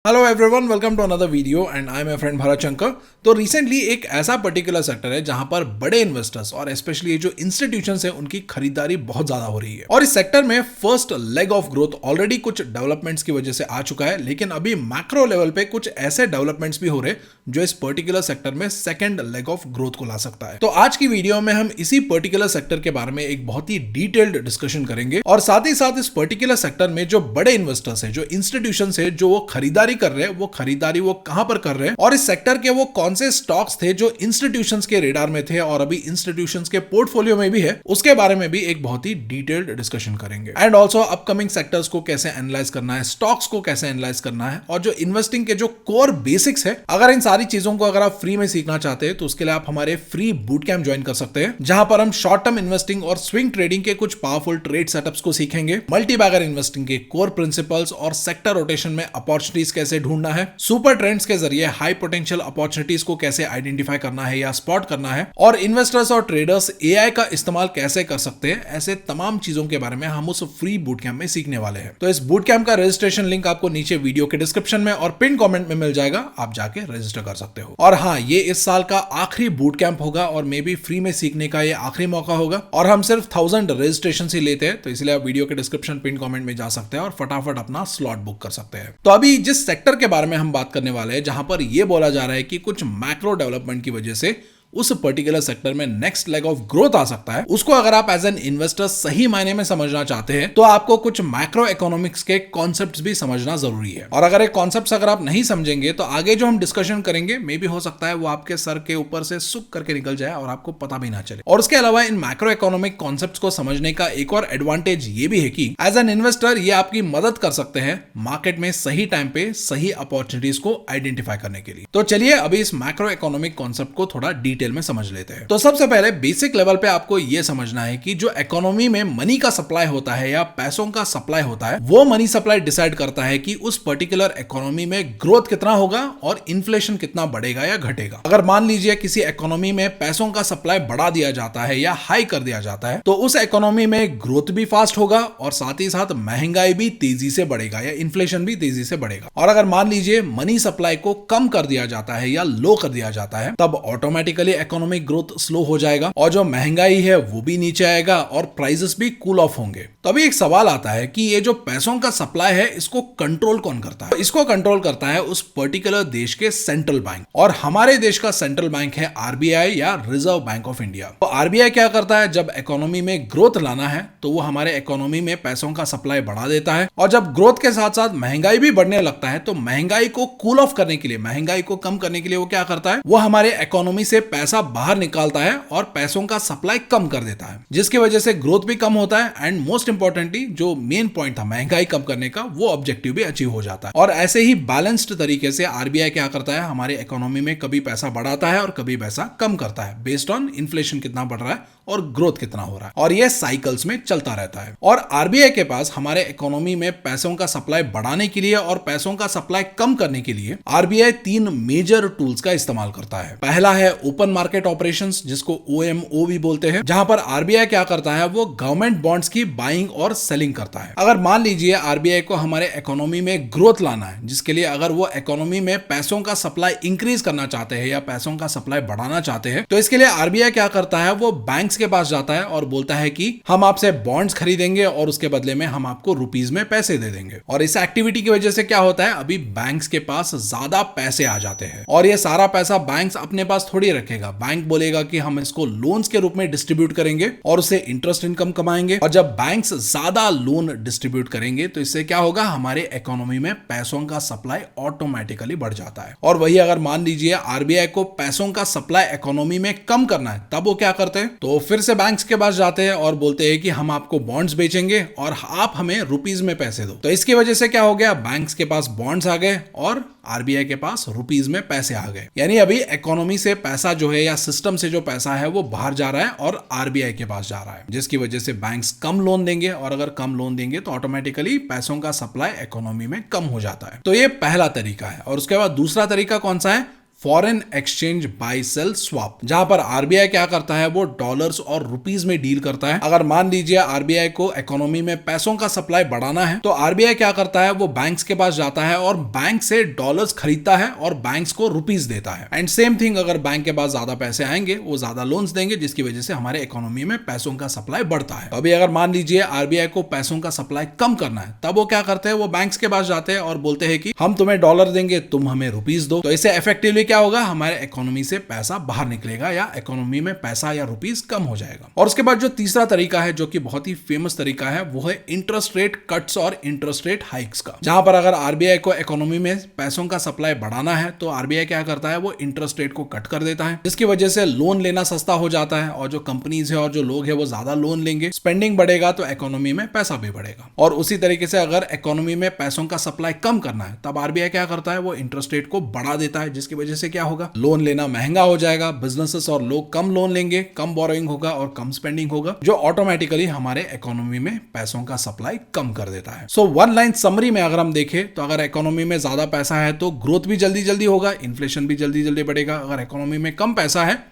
Hello everyone, welcome to another video and I am a friend Bharat Shankar. तो recently एक ऐसा particular sector है जहां पर बड़े इन्वेस्टर्स और स्पेशली ये जो इंस्टीट्यूशंस है उनकी खरीदारी बहुत ज्यादा हो रही है और इस सेक्टर में first leg of growth already कुछ डेवलपमेंट्स की वजह से आ चुका है, लेकिन अभी मैक्रो लेवल पे कुछ ऐसे डेवलपमेंट्स भी हो रहे जो इस पर्टिकुलर सेक्टर में सेकंड लेग ऑफ ग्रोथ को ला सकता है। तो आज की वीडियो में हम इसी पर्टिकुलर सेक्टर के बारे में एक बहुत ही डिटेल्ड डिस्कशन करेंगे और साथ ही साथ इस पर्टिकुलर सेक्टर में जो बड़े इन्वेस्टर्स है, जो इंस्टीट्यूशंस है, जो वो खरीदारी कर रहे हैं, वो खरीदारी वो कहां पर कर रहे हैं और इस सेक्टर के वो कौन से स्टॉक्स थे जो इंस्टीट्यूशंस के रेडार में थे और अभी इंस्टीट्यूशंस के पोर्टफोलियो में भी है, उसके बारे में भी एक बहुत ही डिटेल्ड डिस्कशन करेंगे। एंड ऑल्सो अपकमिंग सेक्टर्स को कैसे एनालाइज करना है, स्टॉक्स को कैसे एनालाइज करना है और जो इन्वेस्टिंग के जो कोर बेसिक्स है, अगर इन सारी चीजों को अगर आप फ्री में सीखना चाहते हैं तो उसके लिए आप हमारे फ्री बूट कैंप ज्वाइन कर सकते हैं, जहां पर हम शॉर्ट टर्म इन्वेस्टिंग और स्विंग ट्रेडिंग के कुछ पावरफुल ट्रेड सेटअप्स को सीखेंगे, मल्टी बैगर इन्वेस्टिंग के कोर प्रिंसिपल्स और सेक्टर रोटेशन में अपॉर्चुनिटीज कैसे ढूंढना है, सुपर ट्रेंड्स के जरिए हाई पोटेंशियल अपॉर्चुनिटीज को कैसे आइडेंटिफाई करना है या स्पॉट करना है और इन्वेस्टर्स और ट्रेडर्स एआई का इस्तेमाल कैसे कर सकते हैं, ऐसे तमाम चीजों के बारे में हम उस फ्री बूट कैंप में सीखने वाले हैं। तो इस बूट कैंप का रजिस्ट्रेशन लिंक आपको नीचे वीडियो के डिस्क्रिप्शन में और पिन कमेंट में मिल जाएगा, आप जाके रजिस्टर कर सकते हो। और हाँ, ये इस साल का आखिरी बूट कैंप होगा और मे बी फ्री में सीखने का ये आखिरी मौका होगा और हम सिर्फ 1000 रजिस्ट्रेशन ही लेते हैं, तो इसलिए आप वीडियो के डिस्क्रिप्शन पिन कमेंट में जा सकते हैं और फटाफट अपना स्लॉट बुक कर सकते हैं। तो अभी जिस सेक्टर के बारे में हम बात करने वाले हैं, जहां पर यह बोला जा रहा है कि कुछ मैक्रो डेवलपमेंट की वजह से उस पर्टिकुलर सेक्टर में नेक्स्ट लेग ऑफ ग्रोथ आ सकता है, उसको अगर आप एज एन इन्वेस्टर सही मायने में समझना चाहते हैं तो आपको कुछ मैक्रो इकोनॉमिक्स के कॉन्सेप्ट्स भी समझना जरूरी है। और अगर ये कॉन्सेप्ट्स अगर आप नहीं समझेंगे तो आगे जो हम डिस्कशन करेंगे मे भी हो सकता है वो आपके सर के ऊपर से सुक करके निकल जाए और आपको पता भी ना चले। और उसके अलावा इन मैक्रो इकोनॉमिक कॉन्सेप्ट्स को समझने का एक और एडवांटेज ये भी है कि एज एन इन्वेस्टर ये आपकी मदद कर सकते हैं मार्केट में सही टाइम पे सही अपॉर्चुनिटीज को आइडेंटिफाई करने के लिए। तो चलिए अभी इस मैक्रो इकोनॉमिक कॉन्सेप्ट को थोड़ा डिटेल में समझ लेते हैं। तो सबसे पहले बेसिक लेवल पे आपको यह समझना है कि जो इकोनॉमी में मनी का सप्लाई होता है या पैसों का सप्लाई होता है, वो मनी सप्लाई डिसाइड करता है कि उस पर्टिकुलर इकोनॉमी में ग्रोथ कितना होगा और इन्फ्लेशन कितना बढ़ेगा या घटेगा। अगर मान लीजिए किसी इकोनॉमी में पैसों का सप्लाई बढ़ा दिया जाता है या हाई कर दिया जाता है, तो उस इकोनॉमी में ग्रोथ भी फास्ट होगा और साथ ही साथ महंगाई भी तेजी से बढ़ेगा या इन्फ्लेशन भी तेजी से बढ़ेगा। और अगर मान लीजिए मनी सप्लाई को कम कर दिया जाता है या लो कर दिया जाता है, तब ऑटोमेटिकली इकोनॉमिक ग्रोथ स्लो हो जाएगा और जो महंगाई है वो भी नीचे आएगा और प्राइसेस भी कूल ऑफ होंगे। तो अभी एक सवाल आता है कि ये जो पैसों का सप्लाई है इसको कंट्रोल कौन करता है? इसको कंट्रोल करता है उस पर्टिकुलर देश के सेंट्रल बैंक, और हमारे देश का सेंट्रल बैंक है आरबीआई या रिजर्व बैंक ऑफ इंडिया। तो आरबीआई क्या करता है, जब इकोनॉमी में ग्रोथ लाना है तो वो हमारे इकोनॉमी में पैसों का सप्लाई बढ़ा देता है और जब ग्रोथ के साथ साथ महंगाई भी बढ़ने लगता है तो महंगाई को कूल ऑफ करने के लिए, महंगाई को कम करने के लिए वो क्या करता है, वो हमारे इकोनॉमी से पैसा बाहर निकालता है और पैसों का सप्लाई कम कर देता है, जिसकी वजह से ग्रोथ भी कम होता है एंड मोस्ट इंपॉर्टेंटली जो मेन पॉइंट था महंगाई कम करने का, वो ऑब्जेक्टिव भी अचीव हो जाता है। और ऐसे ही बैलेंस्ड तरीके से आरबीआई क्या करता है, हमारे इकोनॉमी में कभी पैसा बढ़ाता है और कभी पैसा कम करता है बेस्ड ऑन इन्फ्लेशन कितना बढ़ रहा है और ग्रोथ कितना हो रहा है, और यह साइकिल्स में चलता रहता है। और आरबीआई के पास हमारे इकोनॉमी में पैसों का सप्लाई बढ़ाने के लिए और पैसों का सप्लाई कम करने के लिए आरबीआई 3 मेजर टूल्स का इस्तेमाल करता है। पहला है ओपन मार्केट ऑपरेशंस, जिसको ओएमओ भी बोलते हैं, जहां पर आरबीआई क्या करता है, वो गवर्नमेंट बॉन्ड्स की बाइंग और सेलिंग करता है। अगर मान लीजिए आरबीआई को हमारे इकोनॉमी में ग्रोथ लाना है, जिसके लिए अगर वो इकोनॉमी में पैसों का सप्लाई इंक्रीज करना चाहते हैं या पैसों का सप्लाई बढ़ाना चाहते हैं, तो इसके लिए आरबीआई क्या करता है, वो बैंक्स के पास जाता है और बोलता है कि हम आपसे बॉन्ड्स खरीदेंगे और उसके बदले में हम आपको रुपीस में पैसे दे देंगे। और इस एक्टिविटी की वजह से क्या होता है, अभी बैंक्स के पास ज्यादा पैसे आ जाते हैं और ये सारा पैसा बैंक्स अपने पास थोड़ी रखेगा। बैंक बोलेगा कि हम इसको लोन्स के रूप में डिस्ट्रीब्यूट करेंगे और उससे इंटरेस्ट इनकम कमाएंगे, और जब बैंक्स ज्यादा लोन डिस्ट्रीब्यूट करेंगे तो इससे क्या होगा, हमारे इकोनॉमी में पैसों का सप्लाई ऑटोमेटिकली बढ़ जाता है। और वही अगर मान लीजिए आरबीआई को पैसों का सप्लाई इकोनॉमी में कम करना है, तब वो क्या करते हैं, तो फिर से बैंक्स के पास जाते हैं और बोलते हैं कि हम आपको बॉन्ड्स बेचेंगे और आप हमें रुपीस में पैसे दो। तो इसकी वजह से क्या हो गया, बैंक्स के पास बॉन्ड्स आ गए और आरबीआई के पास रुपीस में पैसे आ गए। यानी अभी इकोनॉमी से पैसा जो है या सिस्टम से जो पैसा है वो बाहर जा रहा है और आरबीआई के पास जा रहा है, जिसकी वजह से बैंक्स कम लोन देंगे और अगर कम लोन देंगे तो ऑटोमेटिकली पैसों का सप्लाई इकोनॉमी में कम हो जाता है। तो ये पहला तरीका है। और उसके बाद दूसरा तरीका कौन सा है, foreign exchange buy sell swap, जहां पर आरबीआई क्या करता है, वो डॉलर्स और रुपीस में डील करता है। अगर मान लीजिए आरबीआई को इकोनॉमी में पैसों का सप्लाई बढ़ाना है, तो आरबीआई क्या करता है, वो बैंक्स के पास जाता है और बैंक से डॉलर्स खरीदता है और बैंक्स को रुपीस देता है। एंड सेम थिंग, अगर बैंक के पास ज्यादा पैसे आएंगे, वो ज्यादा लोन्स देंगे, जिसकी वजह से हमारे इकोनॉमी में पैसों का सप्लाई बढ़ता है। अभी अगर मान लीजिए आरबीआई को पैसों का सप्लाई कम करना है, तब वो क्या करते हैं, वो बैंक्स के पास जाते हैं और बोलते हैं कि हम तुम्हें डॉलर देंगे, तुम हमें रुपीस दो। तो इससे इफेक्टिवली क्या होगा, हमारे इकोनॉमी से पैसा बाहर निकलेगा या इकोनॉमी में पैसा या रुपीस कम हो जाएगा। और उसके बाद जो तीसरा तरीका है, जो कि बहुत ही फेमस तरीका है, वो है इंटरेस्ट रेट कट्स और इंटरेस्ट रेट हाइक्स का। जहां पर अगर आरबीआई को इकोनॉमी में पैसों का सप्लाई बढ़ाना है, तो आरबीआई क्या करता है, वो इंटरेस्ट रेट को कट कर देता है, जिसकी वजह से लोन लेना सस्ता हो जाता है और जो कंपनीज है और जो लोग है वो ज्यादा लोन लेंगे, स्पेंडिंग बढ़ेगा तो इकोनॉमी में पैसा भी बढ़ेगा। और उसी तरीके से अगर इकोनॉमी में पैसों का सप्लाई कम करना है, तब आरबीआई क्या करता है, वो इंटरेस्ट रेट को बढ़ा देता है, जिसकी वजह से क्या होगा, लोन लेना महंगा हो जाएगा, बिजनेसेस और लोग कम लोन लेंगे, कम बोरोइंग होगा और कम स्पेंडिंग होगा, जो ऑटोमेटिकली हमारे इकोनॉमी में पैसों का सप्लाई कम कर देता है। सो वन लाइन समरी में अगर हम देखें, तो अगर इकोनॉमी में ज्यादा पैसा है तो ग्रोथ भी जल्दी जल्दी होगा, इन्फ्लेशन भी जल्दी जल्दी बढ़ेगा। अगर इकोनॉमी में कम पैसा है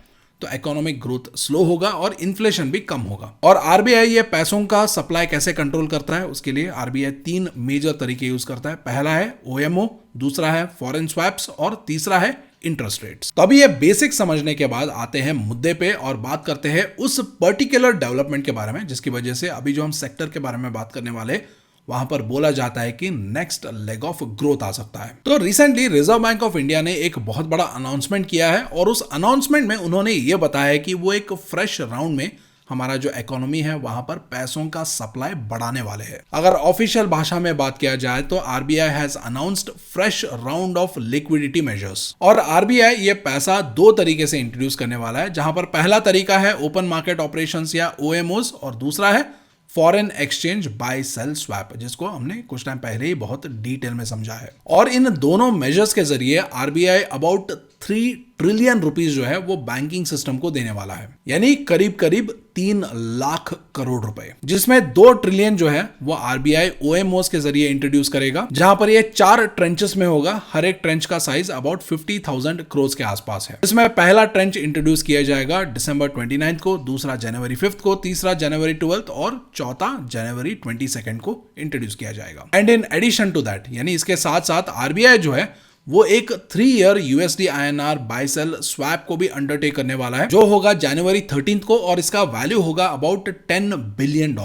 तो इकोनॉमिक ग्रोथ स्लो होगा और इन्फ्लेशन भी कम होगा। और आरबीआई ये पैसों का सप्लाई कैसे कंट्रोल करता है, उसके लिए आरबीआई 3 मेजर तरीके यूज करता है। पहला है ओएमओ, दूसरा है फॉरेन स्वैप्स और तीसरा है इंटरेस्ट रेट्स। तो अभी ये बेसिक समझने के बाद आते हैं मुद्दे पे और बात करते हैं उस पर्टिकुलर डेवलपमेंट के बारे में, जिसकी वजह से अभी जो हम सेक्टर के बारे में बात करने वाले, वहां पर बोला जाता है कि नेक्स्ट लेग ऑफ ग्रोथ आ सकता है। तो recently reserve bank of India ने एक बहुत बड़ा अनाउंसमेंट किया है और उस अनाउंसमेंट में उन्होंने ये बताया कि वो एक फ्रेश राउंड में हमारा जो इकोनॉमी है वहां पर पैसों का सप्लाई बढ़ाने वाले हैं। अगर ऑफिशियल भाषा में बात किया जाए तो RBI has announced fresh round of liquidity measures. और आरबीआई ये पैसा 2 तरीके से इंट्रोड्यूस करने वाला है, जहां पर पहला तरीका है ओपन मार्केट ऑपरेशंस या ओएमओस और दूसरा है foreign exchange buy sell swap, जिसको हमने कुछ टाइम पहले ही बहुत डिटेल में समझा है। और इन दोनों मेजर्स के जरिए आरबीआई अबाउट 3 ट्रिलियन रुपीस जो है वो बैंकिंग सिस्टम को देने वाला है, यानी करीब करीब 3 लाख करोड़ रुपए, जिसमें 2 ट्रिलियन जो है वो आरबीआई ओएमओस के जरिए इंट्रोड्यूस करेगा, जहां पर ये 4 ट्रेंचेस में होगा। हर एक ट्रेंच का साइज अबाउट 50,000 करोड़ के आसपास है। इसमें पहला ट्रेंच इंट्रोड्यूस किया जाएगा दिसंबर 29 को, दूसरा जनवरी 5 को, तीसरा जनवरी 12 और चौथा जनवरी 22 को इंट्रोड्यूस किया जाएगा। And in addition to that, यानी इसके साथ साथ आरबीआई जो है वो एक 3 year USD INR buy sell swap को भी अंडरटेक करने वाला है, जो होगा जनवरी 13 को और इसका वैल्यू होगा about $10 billion.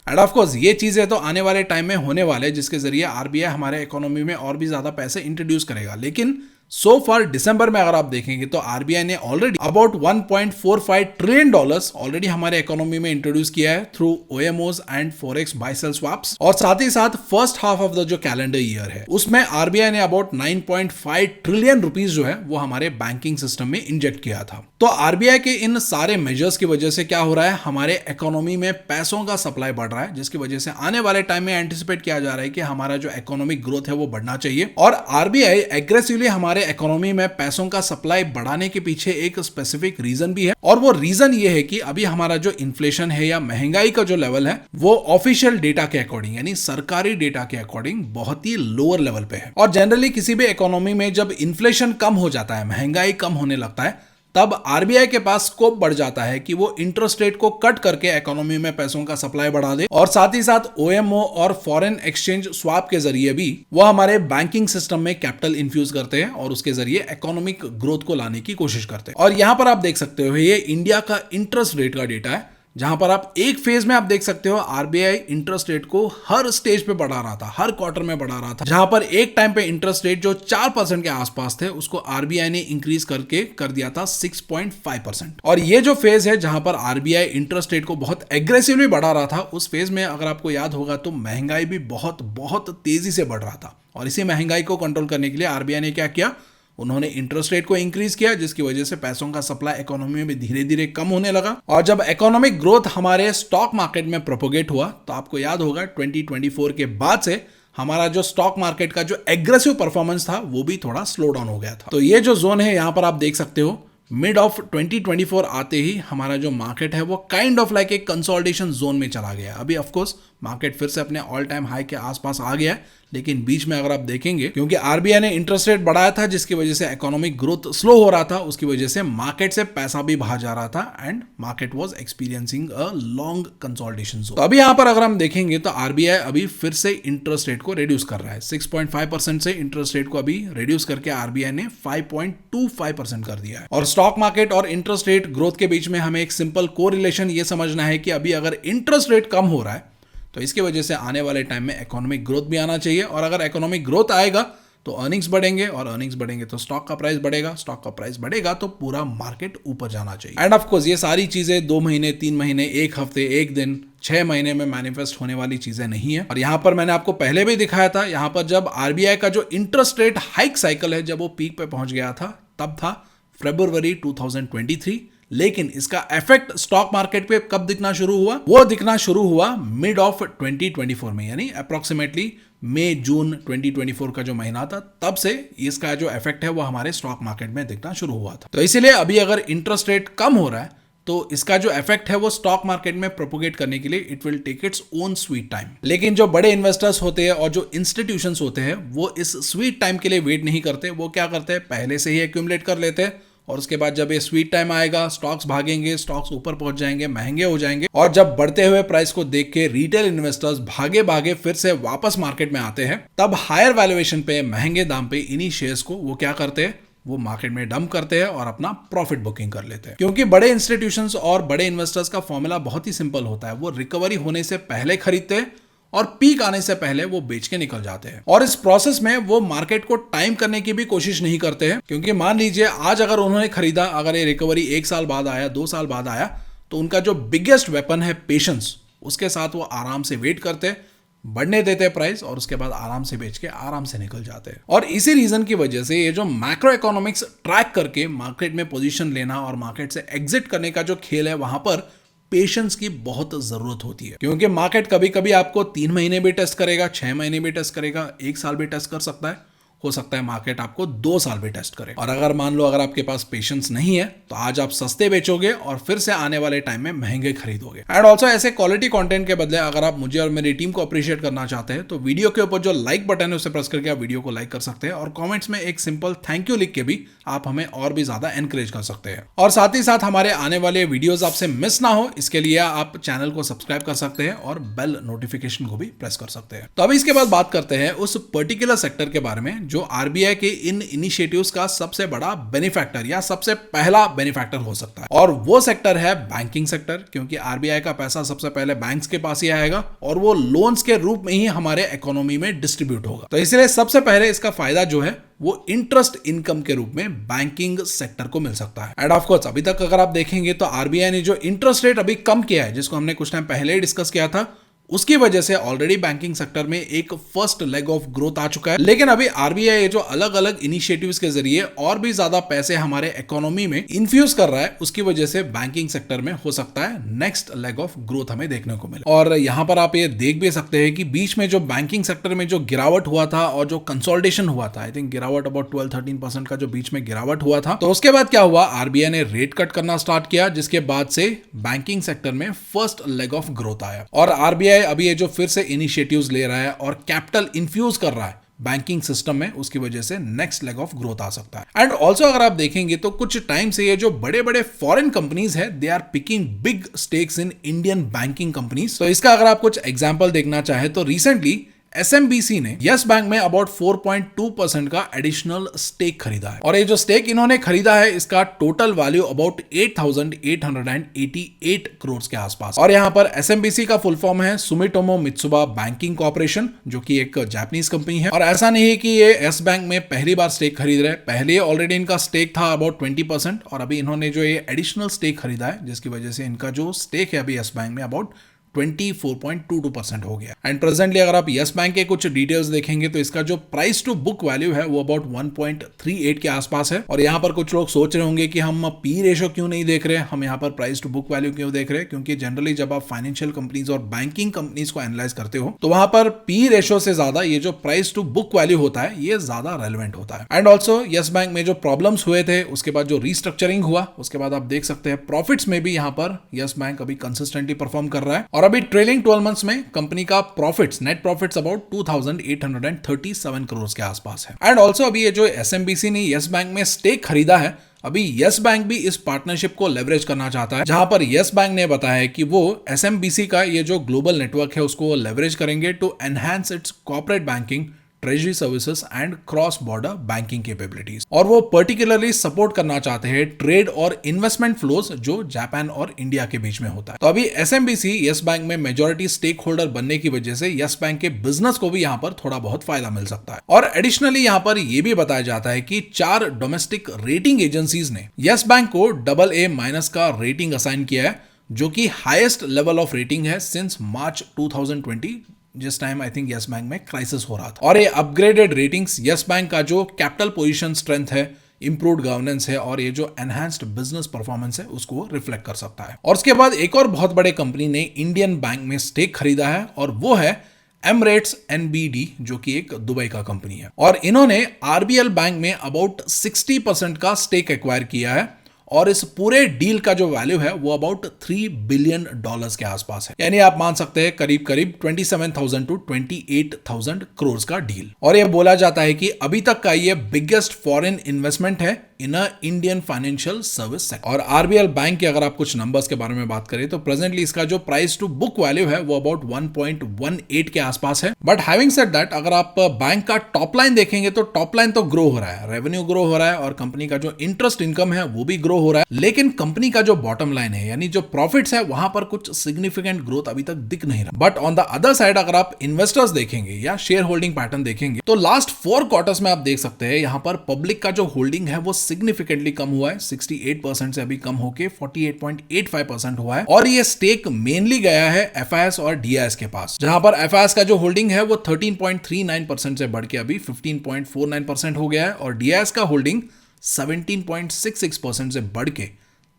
End of course ये चीजें तो आने वाले टाइम में होने वाले, जिसके जरिए आरबीआई हमारे इकोनॉमी में और भी ज्यादा पैसे इंट्रोड्यूस करेगा। लेकिन सो फार दिसंबर में अगर आप देखेंगे तो आरबीआई ने ऑलरेडी अबाउट $1.45 ट्रिलियन ऑलरेडी हमारे इकोनॉमी में इंट्रोड्यूस किया है through OMOs and forex buy sell swaps. और साथ ही साथ फर्स्ट हाफ ऑफ द जो कैलेंडर ईयर है उसमें आरबीआई ने अबाउट 9.5 ट्रिलियन रुपीस जो है वो हमारे बैंकिंग सिस्टम में इंजेक्ट किया था। तो आरबीआई के इन सारे मेजर्स की वजह से क्या हो रहा है, हमारे इकोनॉमी में पैसों का सप्लाई बढ़ रहा है, जिसकी वजह से आने वाले टाइम में एंटिसिपेट किया जा रहा है कि हमारा जो इकोनॉमिक ग्रोथ है वो बढ़ना चाहिए। और आरबीआई एग्रेसिवली हमारे इकोनॉमी में पैसों का सप्लाई बढ़ाने के पीछे एक स्पेसिफिक रीजन भी है, और वो रीजन ये है कि अभी हमारा जो इन्फ्लेशन है या महंगाई का जो लेवल है वो ऑफिशियल डेटा के अकॉर्डिंग, यानी सरकारी डेटा के अकॉर्डिंग बहुत ही लोअर लेवल पे है। और जनरली किसी भी इकोनॉमी में जब इन्फ्लेशन कम हो जाता है, महंगाई कम होने लगता है, तब आरबीआई के पास स्कोप बढ़ जाता है कि वो इंटरेस्ट रेट को कट करके इकोनॉमी में पैसों का सप्लाई बढ़ा दे, और साथ ही साथ ओएमओ और फॉरेन एक्सचेंज स्वैप के जरिए भी वो हमारे बैंकिंग सिस्टम में कैपिटल इन्फ्यूज करते हैं और उसके जरिए इकोनॉमिक ग्रोथ को लाने की कोशिश करते हैं। और यहां पर आप देख सकते हो ये इंडिया का इंटरेस्ट रेट का डेटा है, जहां पर आप एक फेज में आप देख सकते हो आरबीआई इंटरेस्ट रेट को हर स्टेज पे बढ़ा रहा था, हर क्वार्टर में बढ़ा रहा था। जहां पर एक टाइम पे इंटरेस्ट रेट जो 4% के आसपास थे उसको आरबीआई ने इंक्रीज करके कर दिया था 6.5%। और ये जो फेज है जहां पर आरबीआई इंटरेस्ट रेट को बहुत एग्रेसिवली बढ़ा रहा था, उस फेज में अगर आपको याद होगा तो महंगाई भी बहुत बहुत तेजी से बढ़ रहा था। और इसी महंगाई को कंट्रोल करने के लिए आरबीआई ने क्या किया, उन्होंने इंटरेस्ट रेट को इंक्रीज किया, जिसकी वजह से पैसों का सप्लाई इकोनॉमी में धीरे धीरे कम होने लगा। और जब इकोनॉमिक ग्रोथ हमारे स्टॉक मार्केट में प्रोपोगेट हुआ तो आपको याद होगा 2024 के बाद से हमारा जो स्टॉक मार्केट का जो एग्रेसिव परफॉर्मेंस था वो भी थोड़ा स्लो डाउन हो गया था। तो ये जो जोन है यहां पर आप देख सकते हो, मिड ऑफ 2024 आते ही हमारा जो मार्केट है वो काइंड ऑफ लाइक एक कंसोलिडेशन जोन में चला गया। अभी ऑफ कोर्स मार्केट फिर से अपने ऑल टाइम हाई के आसपास आ गया है। लेकिन बीच में अगर आप देखेंगे, क्योंकि आरबीआई ने इंटरेस्ट रेट बढ़ाया था जिसकी वजह से इकोनॉमिक ग्रोथ स्लो हो रहा था, उसकी वजह से मार्केट से पैसा भी बाहर जा रहा था and market was experiencing a long consolidation zone. तो अभी यहां पर अगर हम देखेंगे तो आरबीआई अभी फिर से इंटरेस्ट रेट को रिड्यूस कर रहा है। 6.5% से इंटरेस्ट रेट को अभी रिड्यूस करके आरबीआई ने 5.25% कर दिया है। और स्टॉक मार्केट और इंटरेस्ट रेट ग्रोथ के बीच में हमें एक सिंपल कोरिलेशन ये समझना है कि अभी अगर इंटरेस्ट रेट कम हो रहा है तो इसकी वजह से आने वाले टाइम में इकोनॉमिक ग्रोथ भी आना चाहिए, और अगर इकोनॉमिक ग्रोथ आएगा तो अर्निंग्स बढ़ेंगे, और अर्निंग्स बढ़ेंगे तो स्टॉक का प्राइस बढ़ेगा, स्टॉक का प्राइस बढ़ेगा तो पूरा मार्केट ऊपर जाना चाहिए। एंड ऑफ कोर्स ये सारी चीजें 2 महीने, 3 महीने, 1 हफ्ते, 1 दिन, 6 महीने में मैनिफेस्ट होने वाली चीजें नहीं है। और यहां पर मैंने आपको पहले भी दिखाया था, यहां पर जब आरबीआई का जो इंटरेस्ट रेट हाइक साइकिल है जब वो पीक पे पहुंच गया था तब था फरवरी 2023। लेकिन इसका इफेक्ट स्टॉक मार्केट पे कब दिखना शुरू हुआ? वो दिखना शुरू हुआ मिड ऑफ 2024 में, यानी अप्रोक्सीमेटली मई जून 2024 का जो महीना था तब से इसका जो इफेक्ट है वो हमारे स्टॉक मार्केट में दिखना शुरू हुआ था। तो इसीलिए अभी अगर इंटरेस्ट रेट कम हो रहा है तो इसका जो इफेक्ट है वो स्टॉक मार्केट में प्रोपोगेट करने के लिए it will take its own sweet time. लेकिन जो बड़े इन्वेस्टर्स होते हैं और जो इंस्टीट्यूशंस होते हैं वो इस स्वीट टाइम के लिए वेट नहीं करते। वो क्या करते हैं, पहले से ही एक्यूमुलेट कर लेते हैं, और उसके बाद जब ये स्वीट टाइम आएगा स्टॉक्स भागेंगे, स्टॉक्स ऊपर पहुंच जाएंगे, महंगे हो जाएंगे, और जब बढ़ते हुए प्राइस को देख के रिटेल इन्वेस्टर्स भागे भागे फिर से वापस मार्केट में आते हैं, तब हायर वैल्यूएशन पे, महंगे दाम पे इन्हीं शेयर्स को वो क्या करते हैं, वो मार्केट में डंप करते हैं और अपना प्रॉफिट बुकिंग कर लेते हैं। क्योंकि बड़े इंस्टीट्यूशंस और बड़े इन्वेस्टर्स का फॉर्मूला बहुत ही सिंपल होता है, वो रिकवरी होने से पहले खरीदते हैं और पीक आने से पहले वो बेच के निकल जाते हैं। और इस प्रोसेस में वो मार्केट को टाइम करने की भी कोशिश नहीं करते हैं, क्योंकि मान लीजिए आज अगर उन्होंने खरीदा, अगर ये रिकवरी 1 साल बाद आया, 2 साल बाद आया, तो उनका जो बिगेस्ट वेपन है पेशेंस, उसके साथ वो आराम से वेट करते, बढ़ने देते प्राइस, और उसके बाद आराम से बेच के आराम से निकल जाते हैं। और इसी रीजन की वजह से ये जो मैक्रो इकोनॉमिक्स ट्रैक करके मार्केट में पोजीशन लेना और मार्केट से एग्जिट करने का जो खेल है, वहां पर पेशेंस की बहुत जरूरत होती है। क्योंकि मार्केट कभी कभी आपको 3 महीने भी टेस्ट करेगा, 6 महीने भी टेस्ट करेगा, 1 साल भी टेस्ट कर सकता है, हो सकता है मार्केट आपको 2 साल भी टेस्ट करे। और अगर मान लो अगर आपके पास पेशेंस नहीं है तो आज आप सस्ते बेचोगे और फिर से आने वाले टाइम में महंगे खरीदोगे। एंड ऑल्सो ऐसे क्वालिटी कंटेंट के बदले अगर आप मुझे और मेरी टीम को अप्रिशिएट करना चाहते हैं तो वीडियो के ऊपर जो लाइक बटन है उसे प्रेस करके आप वीडियो को लाइक कर सकते हैं, और कॉमेंट्स में एक सिंपल थैंक यू लिख के भी आप हमें और भी ज्यादा एनकरेज कर सकते हैं। और साथ ही साथ हमारे आने वाले वीडियोस आपसे मिस ना हो इसके लिए आप चैनल को सब्सक्राइब कर सकते हैं और बेल नोटिफिकेशन को भी प्रेस कर सकते हैं। तो अभी इसके बाद बात करते हैं उस पर्टिकुलर सेक्टर के बारे में जो आरबीआई के इन इनिशिएटिव्स का सबसे बड़ा बेनिफैक्टर या सबसे पहला बेनिफैक्टर हो सकता है, और वो सेक्टर है बैंकिंग सेक्टर। क्योंकि आरबीआई का पैसा सबसे पहले बैंक्स के पास ही आएगा और वो लोन्स के रूप में ही हमारे इकोनॉमी में डिस्ट्रीब्यूट होगा। तो इसलिए सबसे पहले इसका फायदा जो है वो इंटरेस्ट इनकम के रूप में बैंकिंग सेक्टर को मिल सकता है। एंड ऑफ कोर्स अभी तक अगर आप देखेंगे तो आरबीआई ने जो इंटरेस्ट रेट अभी कम किया है, जिसको हमने कुछ टाइम पहले ही डिस्कस किया था, उसकी वजह से ऑलरेडी बैंकिंग सेक्टर में एक फर्स्ट लेग ऑफ ग्रोथ आ चुका है। लेकिन अभी आरबीआई जो अलग अलग इनिशिएटिव्स के जरिए और भी ज्यादा पैसे हमारे इकोनॉमी में इन्फ्यूज कर रहा है, उसकी वजह से बैंकिंग सेक्टर में हो सकता है नेक्स्ट लेग ऑफ ग्रोथ हमें देखने को मिले। और यहां पर आप ये देख भी सकते हैं कि बीच में जो बैंकिंग सेक्टर में जो गिरावट हुआ था और जो कंसोलिडेशन हुआ था, आई थिंक गिरावट अबाउट 12-13% का जो बीच में गिरावट हुआ था, तो उसके बाद क्या हुआ, आरबीआई ने रेट कट करना स्टार्ट किया, जिसके बाद से बैंकिंग सेक्टर में फर्स्ट लेग ऑफ ग्रोथ आया। और आरबीआई अभी ये जो फिर से इनिशिएटिव्स ले रहा है और कैपिटल इन्फ्यूज कर रहा है बैंकिंग सिस्टम में, उसकी वजह से नेक्स्ट लेग ऑफ ग्रोथ आ सकता है। एंड ऑल्सो अगर आप देखेंगे तो कुछ टाइम से ये जो बड़े बड़े फॉरेन कंपनीज है, they are picking big stakes in Indian banking companies. तो इसका अगर आप कुछ एग्जांपल देखना चाहे तो रिसेंटली एसएमबीसी ने यस बैंक में अबाउट 4.2% का एडिशनल स्टेक खरीदा है, और ये जो स्टेक इन्होंने खरीदा है इसका टोटल वैल्यू अबाउट 8,888 करोड़ के आसपास। और यहाँ पर एसएमबीसी का फुल फॉर्म है सुमिटोमो मित्सुबा बैंकिंग कॉर्पोरेशन, जो कि एक जापानीज कंपनी है। और ऐसा नहीं है कि ये यस बैंक में पहली बार स्टेक खरीद रहे हैं, पहले ऑलरेडी इनका स्टेक था अबाउट 20%, और अभी इन्होंने जो ये एडिशनल स्टेक खरीदा है जिसकी वजह से इनका जो स्टेक है अभी यस बैंक में अबाउट 24.22% हो गया। एंड प्रेजेंटली अगर आप यस बैंक के कुछ डिटेल्स देखेंगे तो इसका जो प्राइस टू बुक वैल्यू है वो अबाउट 1.38 के आसपास है। और यहाँ पर कुछ लोग सोच रहे होंगे कि हम पी रेशो क्यों नहीं देख रहे, हम यहाँ पर प्राइस टू बुक वैल्यू क्यों देख रहे हैं, क्योंकि जनरली जब आप फाइनेंशियल कंपनीज और बैंकिंग कंपनीज को एनालाइज करते हो तो वहां पर पी रेशो से ज्यादा ये जो प्राइस टू बुक वैल्यू होता है ये ज्यादा रेलेवेंट होता है। एंड ऑल्सो यस बैंक में जो प्रॉब्लम्स हुए थे उसके बाद जो रीस्ट्रक्चरिंग हुआ उसके बाद आप देख सकते हैं प्रॉफिट्स में भी यहाँ पर यस बैंक अभी कंसिस्टेंटली परफॉर्म कर रहा है। और अभी ट्रेलिंग 12 मंथ्स में कंपनी का profits, net profits about 2837 crore के आसपास है। एंड ऑल्सो अभी ये जो एसएमबीसी ने यस बैंक में स्टेक खरीदा है, अभी यस बैंक भी इस पार्टनरशिप को लेवरेज करना चाहता है, जहां पर यस बैंक ने बताया है कि वो एसएमबीसी का ये जो ग्लोबल नेटवर्क है उसको लेवरेज करेंगे to enhance its corporate banking, treasury services and cross border banking capabilities. और वो पर्टिकुलरली सपोर्ट करना चाहते हैं ट्रेड और इन्वेस्टमेंट फ्लोज जो जापान और इंडिया के बीच में होता है। तो अभी एसएमबीसी यस बैंक में मेजॉरिटी स्टेक होल्डर बनने की वजह से यस बैंक के बिजनेस को भी यहाँ पर थोड़ा बहुत फायदा मिल सकता है। और एडिशनली यहाँ पर यह भी बताया जाता है कि 4 डोमेस्टिक रेटिंग एजेंसीज ने यस बैंक को AA- का रेटिंग असाइन किया है, जो कि हाईएस्ट लेवल ऑफ रेटिंग है सिंस मार्च 2020, जिस time I think yes bank में क्राइसिस हो रहा था। और ये अपग्रेडेड रेटिंग्स यस बैंक का जो कैपिटल पोजीशन स्ट्रेंथ है, इंप्रूव्ड गवर्नेंस है और ये जो एनहांस्ड बिजनेस परफॉर्मेंस है उसको रिफ्लेक्ट कर सकता है। और उसके बाद एक और बहुत बड़े कंपनी ने इंडियन बैंक में स्टेक खरीदा है और वो है एमरेट्स NBD, जो कि एक दुबई का कंपनी है। और इन्होंने RBL बैंक में अबाउट 60% का स्टेक एक्वायर किया है और इस पूरे डील का जो वैल्यू है वो अबाउट $3 बिलियन के आसपास है। यानी आप मान सकते हैं करीब करीब 27,000 to 28,000 करोड़ का डील। और ये बोला जाता है कि अभी तक का ये बिगेस्ट फॉरेन इन्वेस्टमेंट है in a Indian financial service sector. और RBL बैंक के अगर आप कुछ नंबर्स के बारे में बात करें तो प्रेजेंटली इसका जो प्राइस टू बुक वैल्यू है वो अबाउट 1.18 के आसपास है। बट हैविंग सेड दैट, अगर आप बैंक का टॉप लाइन देखेंगे तो टॉप लाइन तो ग्रो हो रहा है, रेवेन्यू ग्रो हो रहा है और कंपनी का जो इंटरेस्ट इनकम है वो भी ग्रो हो रहा है। लेकिन कंपनी का जो बॉटम लाइन है यानी जो प्रॉफिट्स है वहां पर कुछ सिग्निफिकेंट ग्रोथ अभी तक दिख नहीं रहा। But on the other side अगर आप इन्वेस्टर्स देखेंगे या शेयर होल्डिंग पैटर्न देखेंगे तो लास्ट 4 क्वार्टर्स में आप देख सकते हैं यहां पर पब्लिक का जो होल्डिंग है वो सिग्निफिकेंटली कम हुआ है, 68% से अभी कम होके 48.85% हुआ है। और ये स्टेक मेनली गया है FIS और DIS के पास, जहां पर FIS का जो होल्डिंग है वो 13.39% से बढ़ के अभी 15.49% हो गया है और DIS का होल्डिंग 17.66% से बढ़ के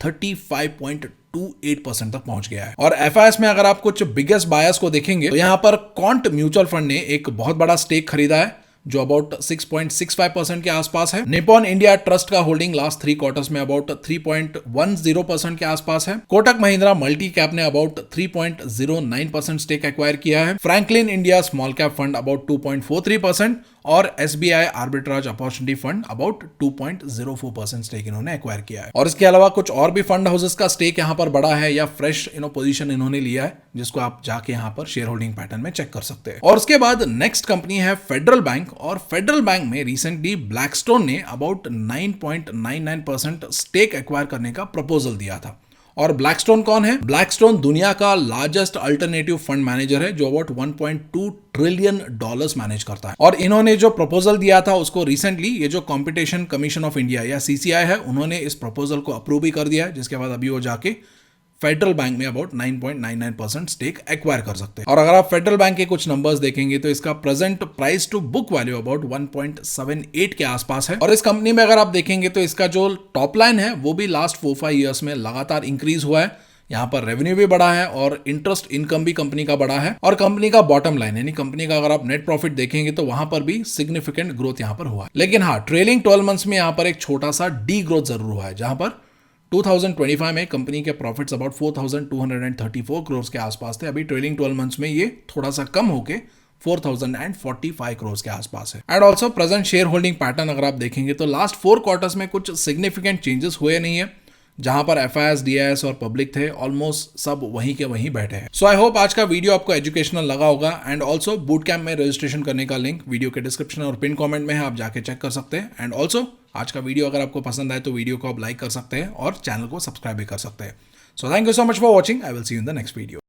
35.28% तक पहुंच गया है। और FIS में अगर आप कुछ बिगेस्ट बायर्स को देखेंगे तो यहां पर क्वांट म्यूचुअल फंड ने एक बहुत बड़ा स्टेक खरीदा है जो अबाउट 6.65% के आसपास है। निपॉन इंडिया ट्रस्ट का होल्डिंग लास्ट 3 क्वार्टर्स में अबाउट 3.10% के आसपास है। कोटक महिंद्रा मल्टी कैप ने अबाउट 3.09% स्टेक एक्वायर किया है। Franklin India small cap fund about 2.43% और SBI arbitrage opportunity fund about 2.04% stake इन्होंने एक्वायर किया है। और इसके अलावा कुछ और भी फंड हाउसेस का स्टेक यहां पर बड़ा है या फ्रेश पोजीशन इन्होंने लिया है, जिसको आप जाके यहां पर शेयर होल्डिंग पैटर्न में चेक कर सकते हैं। और उसके बाद नेक्स्ट कंपनी है फेडरल बैंक। और फेडरल बैंक में रिसेंटली ब्लैकस्टोन ने अबाउट 9.99% स्टेक एक्वायर करने का प्रपोजल दिया था। और ब्लैकस्टोन कौन है? ब्लैकस्टोन दुनिया का लार्जेस्ट अल्टरनेटिव फंड मैनेजर है जो अबाउट $1.2 ट्रिलियन मैनेज करता है। और इन्होंने जो प्रपोजल दिया था उसको रिसेंटली ये जो कॉम्पिटिशन कमीशन ऑफ इंडिया या CCI है उन्होंने इस प्रपोजल को अप्रूव भी कर दिया है, जिसके बाद अभी वो जाके फेडरल बैंक में अबाउट 9.99% स्टेक एक्वायर कर सकते हैं। और अगर आप फेडरल बैंक के कुछ नंबर्स देखेंगे तो इसका present price to book value about 1.78 के आसपास है। और इस कंपनी में अगर आप देखेंगे तो इसका जो टॉप लाइन है वो भी लास्ट 4-5 ईयर्स में लगातार इंक्रीज हुआ है। यहाँ पर रेवेन्यू भी बढ़ा है और इंटरेस्ट इनकम भी कंपनी का बढ़ा है। और कंपनी का बॉटम लाइन यानी कंपनी का अगर आप नेट प्रॉफिट देखेंगे तो वहां पर भी सिग्निफिकेंट ग्रोथ यहाँ पर हुआ है। लेकिन हाँ, ट्रेलिंग 12 मंथ्स में यहाँ पर एक छोटा सा डी ग्रोथ जरूर हुआ है, जहां पर 2025 में कंपनी के प्रॉफिट्स अबाउट 4,234 करोड़ के आसपास थे। अभी ट्रेलिंग 12 मंथ्स में ये थोड़ा सा कम होके 4,045 करोड़ के आसपास है। And also present share holding pattern अगर आप देखेंगे तो लास्ट 4 क्वार्टर्स में कुछ सिग्निफिकेंट चेंजेस हुए नहीं है, जहां पर FIS, DIS और पब्लिक थे ऑलमोस्ट सब वहीं के वहीं बैठे हैं। सो आई होप आज का वीडियो आपको एजुकेशनल लगा होगा। एंड ऑल्सो बूट कैंप में रजिस्ट्रेशन करने का लिंक वीडियो के डिस्क्रिप्शन और पिन कमेंट में है, आप जाके चेक कर सकते हैं। एंड ऑल्सो आज का वीडियो अगर आपको पसंद आए तो वीडियो को आप लाइक कर सकते हैं और चैनल को सब्सक्राइब भी कर सकते हैं। So thank you so much for watching. I will see you in the next video.